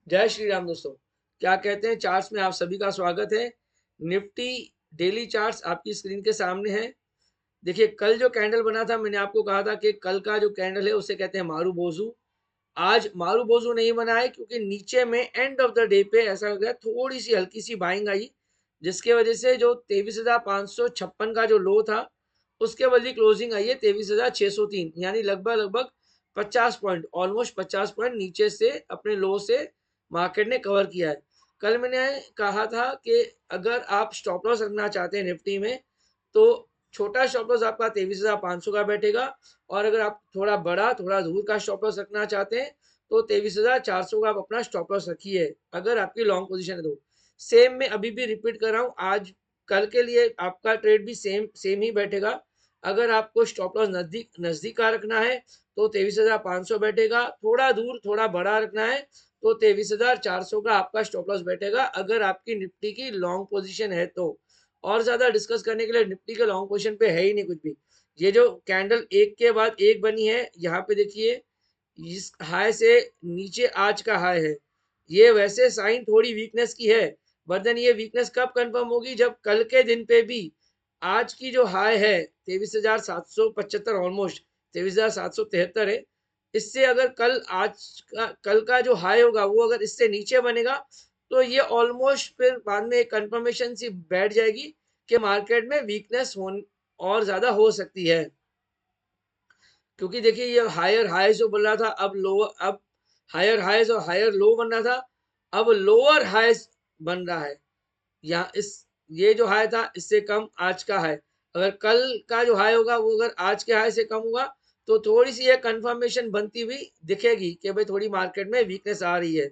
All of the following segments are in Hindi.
जय श्री राम दोस्तों। क्या कहते हैं, चार्ट्स में आप सभी का स्वागत है। निफ्टी डेली चार्ट्स आपकी स्क्रीन के सामने है। देखिए, कल जो कैंडल बना था, मैंने आपको कहा था कि कल का जो कैंडल है उसे कहते हैं मारू बोजू। आज मारू बोजू नहीं बना है, क्योंकि नीचे में एंड ऑफ द डे पे ऐसा लग रहा है थोड़ी सी हल्की सी बाइंग आई, जिसके वजह से जो 23,556 का जो लो था उसके बदली क्लोजिंग आई है 23,603, यानी लगभग लगभग 50 पॉइंट, ऑलमोस्ट 50 पॉइंट नीचे से अपने लो से मार्केट ने कवर किया है। कल मैंने कहा था कि अगर आप स्टॉप लॉस रखना चाहते हैं निफ्टी में, तो छोटा स्टॉप लॉस आपका 23,500 का बैठेगा, और अगर आप थोड़ा बड़ा थोड़ा दूर का स्टॉप लॉस रखना चाहते हैं तो 23,400 का आप अपना स्टॉप लॉस रखिए, अगर आपकी लॉन्ग पोजीशन है तो। सेम मैं अभी भी रिपीट कर रहा हूँ, आज कल के लिए आपका ट्रेड भी सेम सेम ही बैठेगा। अगर आपको स्टॉप लॉस नजदीक नजदीक का रखना है तो 23,500 बैठेगा, थोड़ा दूर थोड़ा बड़ा रखना है तो 23,400 का आपका स्टॉप लॉस बैठेगा, अगर आपकी निफ्टी की लॉन्ग पोजीशन है तो। और ज्यादा डिस्कस करने के लिए निफ्टी के लॉन्ग पोजीशन पे है ही नहीं कुछ भी। ये जो कैंडल एक के बाद एक बनी है, यहाँ पे देखिए, इस हाई से नीचे आज का हाई है। ये वैसे साइन थोड़ी वीकनेस की है, बट देन ये वीकनेस कब कंफर्म होगी, जब कल के दिन पे भी आज की जो हाई है 23,775, ऑलमोस्ट 23,773 है। इससे अगर कल का जो हाई होगा वो अगर इससे नीचे बनेगा, तो ये ऑलमोस्ट फिर बाद में एक कंफर्मेशन सी बैठ जाएगी कि मार्केट में वीकनेस हो और ज्यादा हो सकती है। क्योंकि देखिए, ये हायर हाईज जो बन रहा था, अब लोअर, अब हायर हाईज और हायर लो बन रहा था, अब लोअर हाईज बन रहा है। यहाँ इस ये जो हाई था इससे कम आज का हाई, अगर कल का जो हाई होगा वो अगर आज के हाई से कम होगा, तो थोड़ी सी ये कंफर्मेशन बनती हुई दिखेगी कि भाई थोड़ी मार्केट में वीकनेस आ रही है।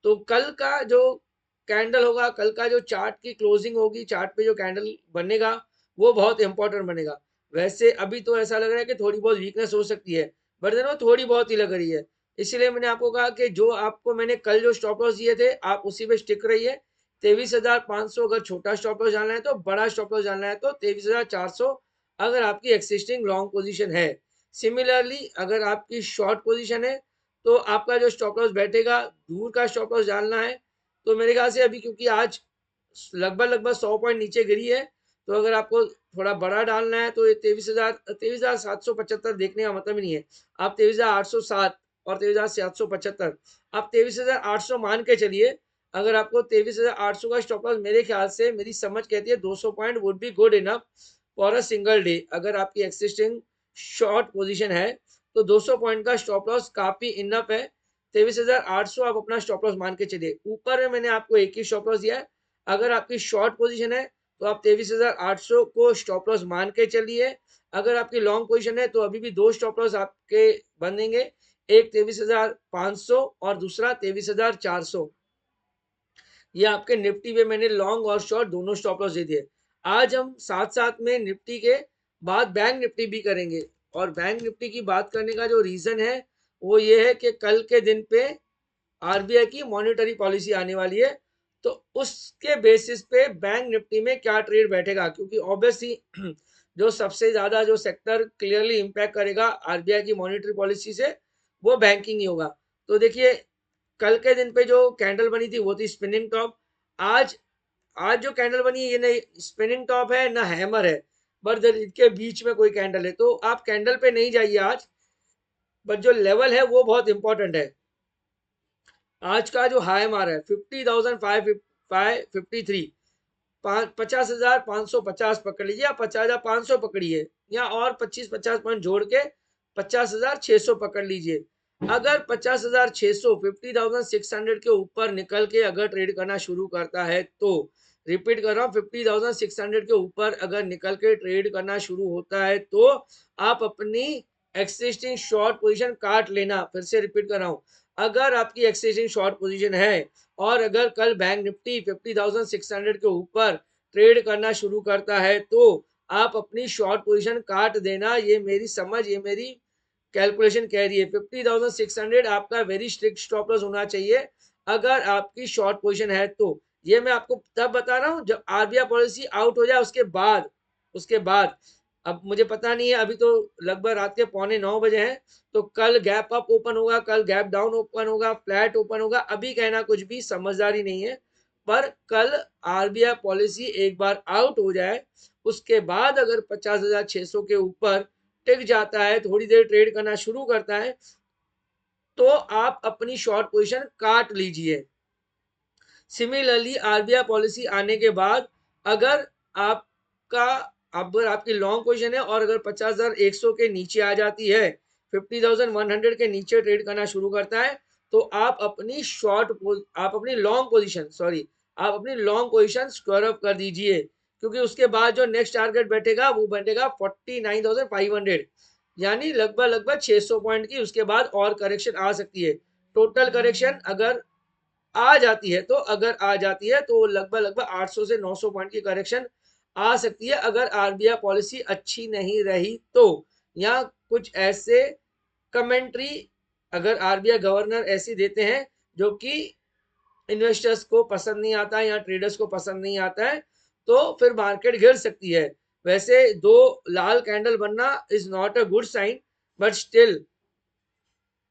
तो कल का जो कैंडल होगा, कल का जो चार्ट की क्लोजिंग होगी, चार्ट पे जो कैंडल बनेगा वो बहुत इंपॉर्टेंट बनेगा। वैसे अभी तो ऐसा लग रहा है कि थोड़ी बहुत वीकनेस हो सकती है, बट वो थोड़ी बहुत ही लग रही है। इसलिए मैंने आपको कहा कि जो आपको मैंने कल जो स्टॉप लॉस दिए थे आप उसी पे स्टिक रहिए। 23,500 अगर छोटा स्टॉप लॉस जानना है, तो बड़ा स्टॉप लॉस जानना है तो 23,400, अगर आपकी एक्सिस्टिंग लॉन्ग पोजीशन है। सिमिलरली अगर आपकी शॉर्ट पोजीशन है, तो आपका जो स्टॉप लॉस बैठेगा, दूर का स्टॉप लॉस डालना है। तो मेरे ख्याल से अभी, क्योंकि आज लगभग लगभग 100 पॉइंट नीचे गिरी है, तो अगर आपको थोड़ा बड़ा डालना है तो ये 23,775 देखने का मतलब ही नहीं है। आप 23,807 और 23,775, आप 23,800 मान के चलिए। अगर आपको 23,800 का स्टॉप लॉस, मेरे ख्याल से मेरी समझ कहती है 200 point would be good enough for a single day. अगर आपकी एक्सिस्टिंग शॉर्ट पोजीशन है तो 200 पॉइंट का स्टॉप लॉस काफी इनफ है। 23,800 आप अपना स्टॉप लॉस मान के चलिए। ऊपर में मैंने आपको एक ही स्टॉप लॉस दिया है। अगर आपकी शॉर्ट पोजीशन है तो आप 23,800 को स्टॉप लॉस मान के चलिए। अगर आपकी लॉन्ग पोजीशन है तो अभी भी दो स्टॉप लॉस आपके बनेंगे, एक 23,500 और दूसरा 23,400। ये आपके निफ्टी पे मैंने लॉन्ग और शॉर्ट दोनों स्टॉप लॉस दे दिए। आज हम साथ साथ में निफ्टी के बाद बैंक निफ्टी भी करेंगे, और बैंक निफ्टी की बात करने का जो रीजन है वो ये है कि कल के दिन पे आरबीआई की मॉनेटरी पॉलिसी आने वाली है। तो उसके बेसिस पे बैंक निफ्टी में क्या ट्रेड बैठेगा, क्योंकि ऑब्वियसली जो सबसे ज्यादा जो सेक्टर क्लियरली इंपैक्ट करेगा आरबीआई की मॉनेटरी पॉलिसी से, वो बैंकिंग ही होगा। तो देखिए, कल के दिन पे जो कैंडल बनी थी वो थी स्पिनिंग टॉप। आज आज जो कैंडल बनी है, ये ना स्पिनिंग टॉप है ना हैमर है, बट इनके बीच में कोई कैंडल है। तो आप कैंडल पे नहीं जाइए आज, बट जो लेवल है वो बहुत इंपॉर्टेंट है। आज का जो हाई मारा है 50,553, 50,550 पकड़ लीजिए, या 50,500 पकड़िए, या और 25-50 पॉइंट जोड़ के 50,600 पकड़ लीजिए। अगर 50,600, 50,600 के ऊपर निकल के अगर ट्रेड करना शुरू करता है तो, रिपीट कर रहा हूँ, 50,600 के ऊपर अगर निकल के ट्रेड करना शुरू होता है तो आप अपनी एक्सिस्टिंग शॉर्ट पोजीशन काट लेना। फिर से रिपीट कर रहा हूँ, अगर आपकी एक्सिस्टिंग शॉर्ट पोजीशन है और अगर कल बैंक निफ्टी 50,600 के ऊपर ट्रेड करना शुरू करता है, तो आप अपनी शॉर्ट पोजीशन काट देना। ये मेरी समझ, ये मेरी कैलकुलेशन कह रही है। 50,600 आपका वेरी स्ट्रिक्ट स्टॉप लॉस होना चाहिए अगर आपकी शॉर्ट पोजीशन है तो। ये मैं आपको तब बता रहा हूँ जब आरबीआई पॉलिसी आउट हो जाए, उसके बाद अब मुझे पता नहीं है, अभी तो लगभग रात के 8:45 हैं, तो कल गैप अप ओपन होगा, कल गैप डाउन ओपन होगा, फ्लैट ओपन होगा, अभी कहना कुछ भी समझदारी नहीं है। पर कल आरबीआई पॉलिसी एक बार आउट हो जाए, उसके बाद अगर 50,600 के ऊपर टिक जाता है, थोड़ी देर ट्रेड करना शुरू करता है, तो आप अपनी शॉर्ट पोजीशन काट लीजिए। सिमिलरली आरबीआई पॉलिसी आने के बाद अगर आपका अगर आपकी लॉन्ग पोजीशन है और अगर 50,100 के नीचे आ जाती है, 50,100 के नीचे ट्रेड करना शुरू करता है, तो आप अपनी आप अपनी लॉन्ग पोजीशन आप अपनी लॉन्ग पोजीशन स्क्वायर अप कर दीजिए, क्योंकि उसके बाद जो नेक्स्ट टारगेट बैठेगा वो बैठेगा 49,500, यानी लगभग लगभग 600 पॉइंट की उसके बाद और करेक्शन आ सकती है। टोटल करेक्शन अगर आ जाती है, तो अगर आ जाती है तो लगभग लगभग 800 से 900 पॉइंट की करेक्शन आ सकती है, अगर आरबीआई पॉलिसी अच्छी नहीं रही तो। या कुछ ऐसे कमेंट्री अगर आरबीआई गवर्नर ऐसी देते हैं जो कि इन्वेस्टर्स को पसंद नहीं आता है या ट्रेडर्स को पसंद नहीं आता है, तो फिर मार्केट गिर सकती है। वैसे दो लाल कैंडल बनना is not a good sign, but still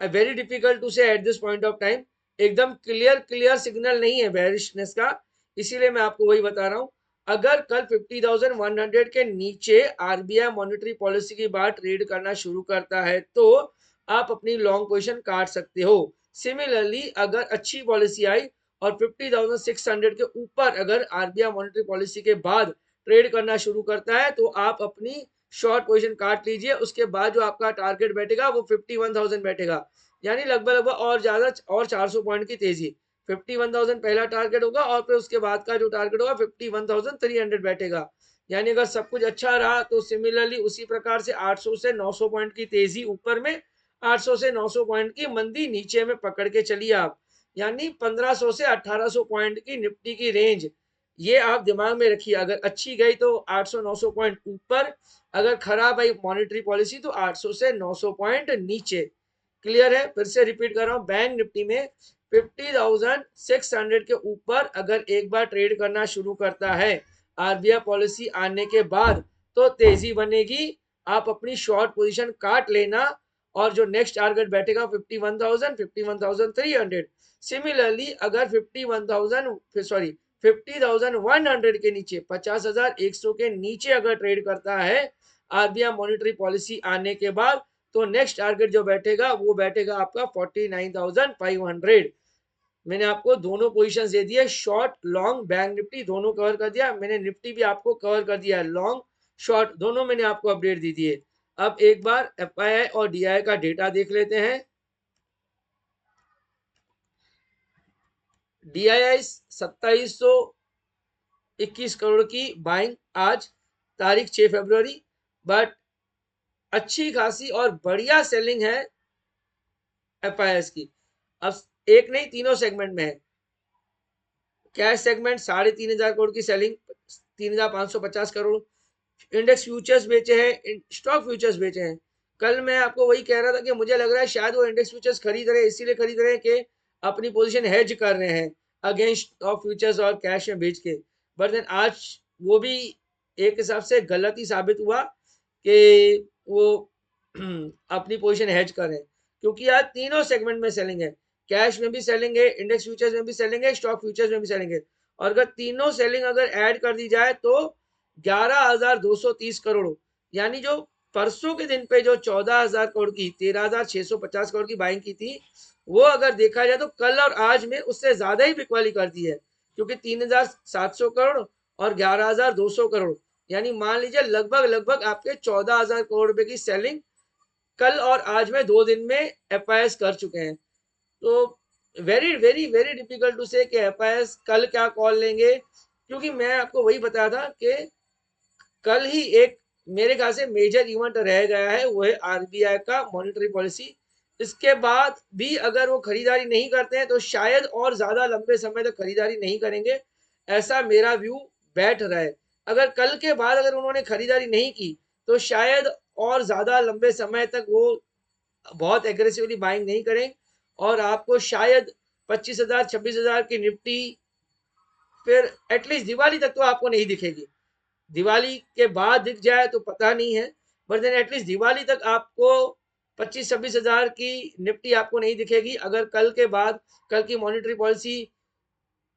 very difficult to say at this point of time. एकदम क्लियर सिग्नल नहीं है बेरिशनेस का, इसीलिए मैं आपको वही बता रहा हूं। अगर कल 50,100 के नीचे आरबीआई मॉनेटरी पॉलिसी की बात ट्रेड करना शुरू करता है, तो आप अपनी लॉन्ग पोजीशन काट सकते हो। सिमिलरली अगर अच्छी पॉलिसी आई और 50,600 के ऊपर अगर आरबीआई मॉनेटरी पॉलिसी के बाद ट्रेड करना शुरू करता है, तो आप अपनी शॉर्ट पोजीशन काट लीजिए। उसके बाद जो आपका टारगेट बैठेगा वो 51,000 बैठेगा, यानी लगभग लगभग और ज्यादा और 400 पॉइंट की तेजी। 51,000 पहला टारगेट होगा और फिर उसके बाद का जो टारगेट होगा 51,300 बैठेगा। यानी अगर सब कुछ अच्छा रहा तो सिमिलरली उसी प्रकार से 800 से 900 पॉइंट की तेजी ऊपर में, 800 से 900 पॉइंट की मंदी नीचे में पकड़ के चलिए आप। यानी 1500 से 1800 पॉइंट की निफ्टी की रेंज, ये आप दिमाग में रखिए। अगर अच्छी गई तो 800-900 पॉइंट ऊपर, अगर खराब आई मॉनेटरी पॉलिसी तो 800 से 900 पॉइंट नीचे। क्लियर है? फिर से रिपीट कर रहा हूं, बैंक निफ्टी में 50,600 के ऊपर अगर एक बार ट्रेड करना शुरू करता है आरबीआई पॉलिसी आने के बाद, तो तेजी बनेगी। आप अपनी शॉर्ट पोजीशन काट लेना और जो नेक्स्ट टारगेट बैठेगा 51,000, 51,300। सिमिलरली अगर 50,100 के नीचे, 50,100 के नीचे अगर ट्रेड करता है आरबीआई मॉनेटरी पॉलिसी आने के बाद, तो नेक्स्ट टारगेट जो बैठेगा वो बैठेगा आपका 49,500। मैंने आपको दोनों पोजीशंस दे दिए, शॉर्ट लॉन्ग बैंक निफ्टी दोनों कवर कर दिया। मैंने निफ्टी भी आपको कवर कर दिया है, लॉन्ग शॉर्ट दोनों मैंने आपको अपडेट दी है। अब एक बार एफआईआई और डीआई का डेटा देख लेते हैं। डीआईआई 2721 करोड़ की बाइंग आज तारीख 6 फरवरी, बट अच्छी खासी और बढ़िया सेलिंग है एफआईएस की। अब एक नहीं, तीनों सेगमेंट में है। कैश सेगमेंट 3,500 करोड़ की सेलिंग, 3,550 करोड़। इंडेक्स फ्यूचर्स बेचे हैं, स्टॉक फ्यूचर्स बेचे हैं। कल मैं आपको वही कह रहा था कि मुझे लग रहा है शायद वो इंडेक्स फ्यूचर्स खरीद रहे हैं, इसीलिए खरीद रहे हैं कि अपनी पोजीशन हेज कर रहे हैं अगेंस्ट स्टॉक फ्यूचर्स और कैश में बेच के। बट देन आज वो भी एक हिसाब से गलत ही साबित हुआ कि वो अपनी पोजीशन हेज कर रहे हैं, क्योंकि आज तीनों सेगमेंट में सेलिंग है। कैश में भी सेलिंग है, इंडेक्स फ्यूचर्स में भी सेलिंग है, स्टॉक फ्यूचर्स में भी सेलिंग है। और अगर तीनों सेलिंग अगर ऐड कर दी जाए तो 11,230 करोड़, यानी जो परसों के दिन पे जो 14,000 करोड़ की, 13,650 करोड़ की बाइंग की थी, वो अगर देखा जाए तो कल और आज में उससे ज्यादा ही बिकवाली कर दी है, क्योंकि 3,700 करोड़ और 11,200 करोड़, यानी मान लीजिए लगभग लगभग आपके 14,000 करोड़ रुपए की सेलिंग कल और आज में 2 दिन में एफआईएस कर चुके हैं। तो very very very difficult to say कि एफआईएस कल क्या कॉल लेंगे, क्योंकि मैं आपको वही बताया था कि कल ही एक मेरे ख्याल से मेजर इवेंट रह गया है, वो है आरबीआई का मॉनेटरी पॉलिसी। इसके बाद भी अगर वो खरीदारी नहीं करते हैं तो शायद और ज्यादा लंबे समय तक खरीदारी नहीं करेंगे, ऐसा मेरा व्यू बैठ रहा है। अगर कल के बाद अगर उन्होंने खरीदारी नहीं की तो शायद और ज्यादा लंबे समय तक वो बहुत एग्रेसिवली बाइंग नहीं करें, और आपको शायद 25,000 26,000 की निफ्टी फिर एटलीस्ट दिवाली तक तो आपको नहीं दिखेगी। दिवाली के बाद दिख जाए तो पता नहीं है, बट देन एटलीस्ट दिवाली तक आपको 25-26 हजार की निफ्टी आपको नहीं दिखेगी। अगर कल के बाद, कल की मॉनेटरी पॉलिसी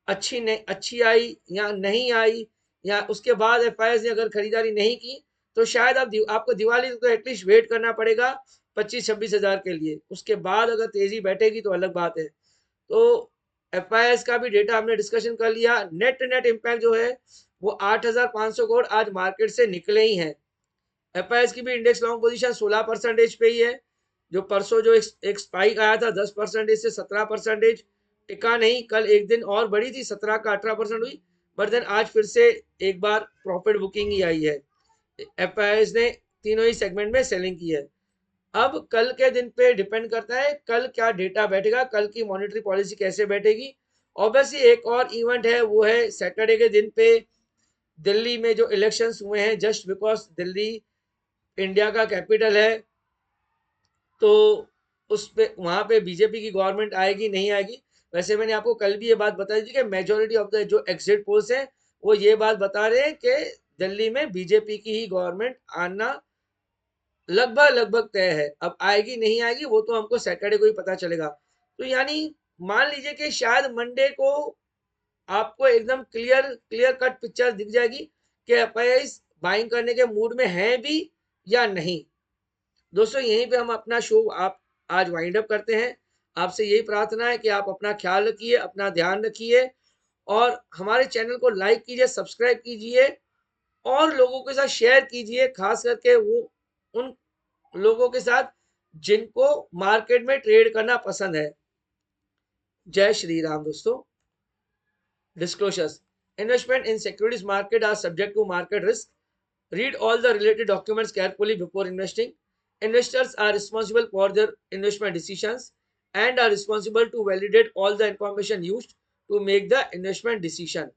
अच्छी आई या नहीं आई, या उसके बाद एफआईआई ने अगर खरीदारी नहीं की, तो शायद आपको दिवाली तक तो एटलीस्ट वेट करना पड़ेगा 25-26 हजार के लिए। उसके बाद अगर तेजी बैठेगी तो अलग बात है। तो एफआईआई का भी डेटा हमने डिस्कशन कर लिया। नेट इम्पैक्ट जो है वो 8,500 करोड़ आज मार्केट से निकले ही हैं। एफआईआई की भी इंडेक्स लॉन्ग पोजीशन 16% पे ही है। जो परसों जो एक स्पाइक आया था 10% से 17%, टिका नहीं। कल एक दिन और बढ़ी थी, 17 का 18% हुई, बट देन आज फिर से एक बार प्रॉफिट बुकिंग ही आई है। एफआईआई ने तीनों ही सेगमेंट में सेलिंग की है। अब कल के दिन पे डिपेंड करता है कल क्या डेटा बैठेगा, कल की मॉनेटरी पॉलिसी कैसे बैठेगी। ऑब्वियसली एक और इवेंट है, वो है सैटरडे के दिन पे दिल्ली में जो इलेक्शंस हुए हैं। जस्ट बिकॉज दिल्ली इंडिया का कैपिटल है, तो उस पे वहां पे बीजेपी की गवर्नमेंट आएगी नहीं आएगी। वैसे मैंने आपको कल भी ये बात बताई थी कि मेजोरिटी ऑफ द जो एग्जिट पोल्स हैं वो ये बात बता रहे हैं कि दिल्ली में बीजेपी की ही गवर्नमेंट आना लगभग तय है। अब आएगी नहीं आएगी वो तो हमको सैटरडे को ही पता चलेगा। तो यानी मान लीजिए कि शायद मंडे को आपको एकदम क्लियर कट पिक्चर दिख जाएगी कि एफआईआई बाइंग करने के मूड में हैं भी या नहीं। दोस्तों यहीं पे हम अपना शो आप आज वाइंड अप करते हैं। आपसे यही प्रार्थना है कि आप अपना ख्याल रखिए, अपना ध्यान रखिए, और हमारे चैनल को लाइक कीजिए, सब्सक्राइब कीजिए, और लोगों के साथ शेयर कीजिए, खास करके वो उन लोगों के साथ जिनको मार्केट में ट्रेड करना पसंद है। जय श्री राम दोस्तों। Disclosures. Investment in securities market are subject to market risk. Read all the related documents carefully before investing. Investors are responsible for their investment decisions and are responsible to validate all the information used to make the investment decision.